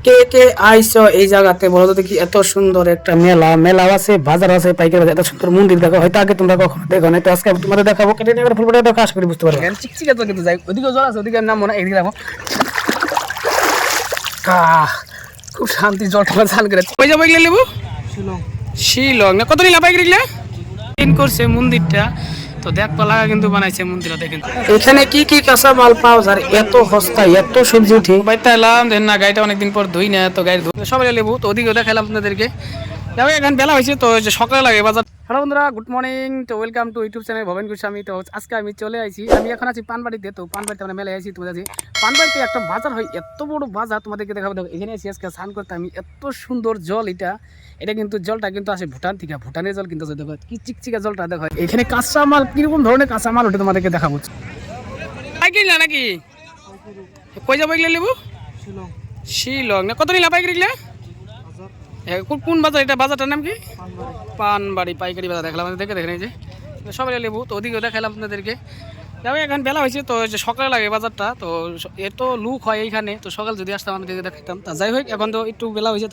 কে কে আইছো এই জায়গাতে বলো তো দেখি? এত সুন্দর একটা মেলা আছে, বাজার আছে, পাইকারি বাজার, এত সুন্দর মন্দির দেখো, হয়তো আগে তোমরা কখনো দেখো না। তো আজকে আমি তোমাদের দেখাবো, কেটে নিয়ে ফুলটা দেখো, আশা করি বুঝতে পারবে। চিকচিকা তো কিন্তু যাই, ওদিকে জল আছে, ওদিকে নাম মনে এদিকে দেখো। খুব শান্তি, জল ঠান্ডা চান করে। কই যাবো এগুলো লেবু? শিলং না? কত নিলা পাইকারি করছে মন্দিরটা? তো দেখবা লাগা কিন্তু বানাইছে মন্দিরটা, দেখেন এখানে কি কি কাঁচা মাল পাওয়া যায়, এত সস্তা, এত সবজি উঠে। বাইতে এলাম, দেন না গাড়িটা অনেকদিন পর ধুই না, তো গাড়ি ধুই সবাই লেবু। তো ওদিকেও দেখালাম আপনাদেরকে। এখন বেলা হয়েছে, তো সকালে লাগে বাজার। হ্যালো বন্ধুরা, গুড মর্নিং, তো welcome to YouTube channel Bhaben Goswami. তো আজকে আমি চলে আসি, আমি এখন আছি পানবাড়িতে। তো পানবাড়িতে আমরা মেলায় আছি, তোমাদের আছি পানবাড়িতে একটা বাজার হয়, এত বড় বাজার তোমাদেরকে দেখাবো। দেখো এখানে আছি আজকে স্নান করতে আমি, এত সুন্দর জল এটা। এটা কিন্তু জলটা কিন্তু আসে ভুটান থেকে, ভুটানের জল কিন্তু দেখো কি চিকচিকা জলটা দেখো। এখানে কাঁচা মাল, কিরকম ধরনের কাঁচা মাল ওটা তোমাদেরকে দেখাবো। পাইকারি নাকি? কই যাবো এগুলো লেবু? শিলং না? কত নিলা পাইকারি? কোন বাজার এটা? বাজারটার নাম কি? পানবাড়ি পাইকারি বাজার দেখালাম দেখে, দেখেন এই যে সবাই লেবু। তো ওদিকেও দেখালাম আপনাদেরকে। যাবে এখন বেলা হয়েছে, তো সকালে লাগে বাজারটা, তো এত লুক হয় এইখানে। তো সকাল যদি আসতাম আমি দেখাতাম। তা যাই হোক, এখন তো একটু বেলা হয়েছে,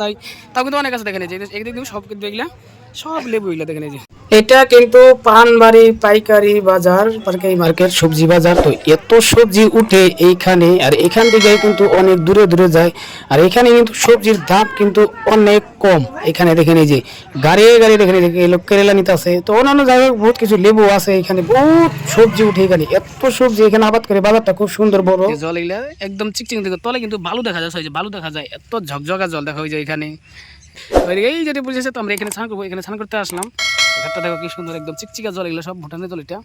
তাও কিন্তু অনেক আছে দেখেন এই যে একদিকে সব কিন্তু এগুলা সব লেবু এগুলা দেখেন এই যে। এটা কিন্তু পানবাড়ি পাইকারি বাজার, পাইকারি মার্কেট, সবজি বাজার। তো এত সবজি উঠে এইখানে, আর এখান থেকে কিন্তু অনেক দূরে দূরে যায়। আর এখানে কিন্তু সবজির দাম কিন্তু অনেক কম। এখানে দেখেন এই যে গাড়ি গাড়ি দেখেন, এই লোক কেরালা নিতে আছে। তো অন্যান্য জায়গায় বহুত কিছু লেবু আছে, এখানে বহুত সবজি উঠে। এখানে এত সবজি এখানে আবাদ করে, বাজারটা খুব সুন্দর বড়। জল এগুলা একদম চিকচিক দেখো, তলে কিন্তু বালু দেখা যায়, বালু দেখা যায়, এত ঝকঝকা জল দেখা যায় এখানে। এই যেটা বুঝেছে, তো আমরা এখানে স্নান করবো, এখানে স্নান করতে আসলাম। ঘাটটা দেখো কি সুন্দর, একদম চিকচিকা জল, এগুলো সব ভুটানের জল। এটা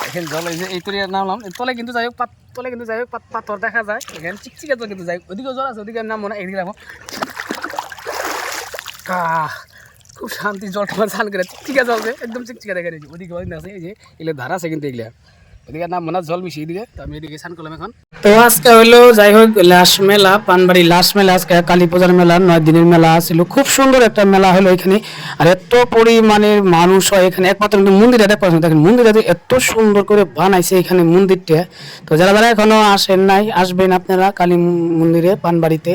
এখানে জল এই যে এই করে নামলাম, তলে কিন্তু যাই হোক তলে কিন্তু যাই হোক পাথর দেখা যায়। এখানে চিকচিকা জল কিন্তু যাই, ওদিকেও জল আছে, ওদিকে নাম মনে এদিকে দেখো। খুব শান্তি, জল ঠান্ডা চান করে, চিকচিকা জল যে একদম চিকচিকা দেখা যায়। ওদিকে আছে এই যে এগুলো ধারা আছে কিন্তু এগুলা, ওদিকে নাম মনে জল মিশিয়ে দিকে। তো আমি এদিকে স্নান করলাম এখন। তো আজকে হইলো যাই হোক লাশ মেলা, পানবাড়ি লাশ মেলা। আজকে কালী পূজার মেলা, 9 দিনের মেলা ছিল। খুব সুন্দর একটা মেলা হলো এখানে। আর এত পরিমাণের মানুষ হয় এখানে, একমাত্র মন্দিরে দেখতে পাচ্ছেন, দেখেন মন্দিরটা এত সুন্দর করে বানাইছে এখানে মন্দিরটা। তো যারা যারা এখনো আসেন নাই, আসবেন আপনারা কালী মন্দিরে পানবাড়িতে।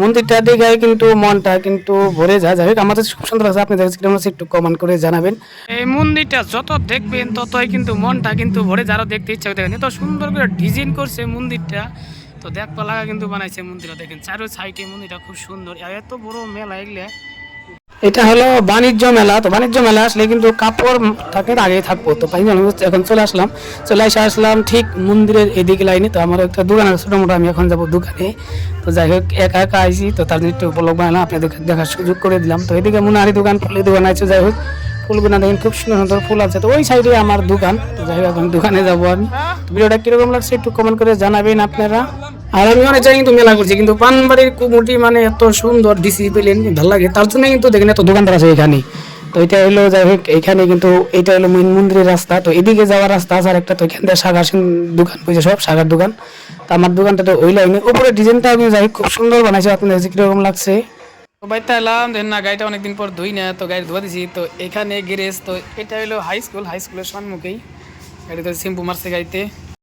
মন্দিরটা দেখে কিন্তু মনটা কিন্তু ভরে যায়। যাই হোক আমাদের খুব সুন্দর লাগছে, আপনাদের একটু কমেন্ট করে জানাবেন। এই মন্দিরটা যত দেখবেন ততই কিন্তু মনটা কিন্তু ভরে, যারা দেখতে ইচ্ছা হয়। দেখেন এত সুন্দর করে ডিজাইন করছে মন্দিরটা, তো দেখবা লাগা কিন্তু বানাইছে মন্দিরটা। দেখেন চারো সাইডে মন্দিরটা খুব সুন্দর, এত বড় মেলা এগুলা। এটা হলো বাণিজ্য মেলা। তো বাণিজ্য মেলা আসলে কিন্তু কাপড় থাকে, আগে থাকবো। তো এখন চলে আসলাম ঠিক মন্দিরের এদিকে লাইনে। তো আমার একটা দোকান আছে ছোটো মোটো, আমি এখন যাবো দোকানে। তো যাই হোক একা একা আইসি, তো তার জন্য একটু ব্লগ বানালাম, আপনাদের দেখার সুযোগ করে দিলাম। তো এদিকে মুনারি দোকান, ফুলের দোকান আছে। যাই হোক ফুলগুনা দেখেন খুব সুন্দর সুন্দর ফুল আছে। তো ওই সাইডে আমার দোকান। তো যাই হোক এখন দোকানে যাবো আমি। তো ভিডিওটা কিরকম লাগছে একটু কমেন্ট করে জানাবেন আপনারা। আর আমি অনেক জায়গায় কিন্তু মেলা করছি, কিন্তু পানবাড়ির কুমুটি মানে এত সুন্দর ডিসিপ্লিন ভালো লাগে, তার জন্য কিন্তু দেখেন এত দোকানদার আছে এখানে। তো এটা হলো যাই হোক এখানে কিন্তু এটা হলো মেন মন্দিরের রাস্তা। তো এদিকে যাওয়ার রাস্তা আছে আর একটা, তো এখান থেকে শাখার দোকান বুঝে, সব শাখার দোকান। তো আমার দোকানটা তো ওই লাইনে, উপরে ডিজাইনটা আমি যাই খুব সুন্দর বানাইছে, আপনাদের কিরকম লাগছে। তো বাইতে এলাম, দেন না গাড়িটা অনেকদিন পর ধুই না, তো গাড়ি ধোয়া দিছি। তো এখানে গ্যারেজ, তো এটা হলো হাই স্কুলের সম্মুখেই। গাড়িতে শ্যাম্পু মারছে গাড়িতে।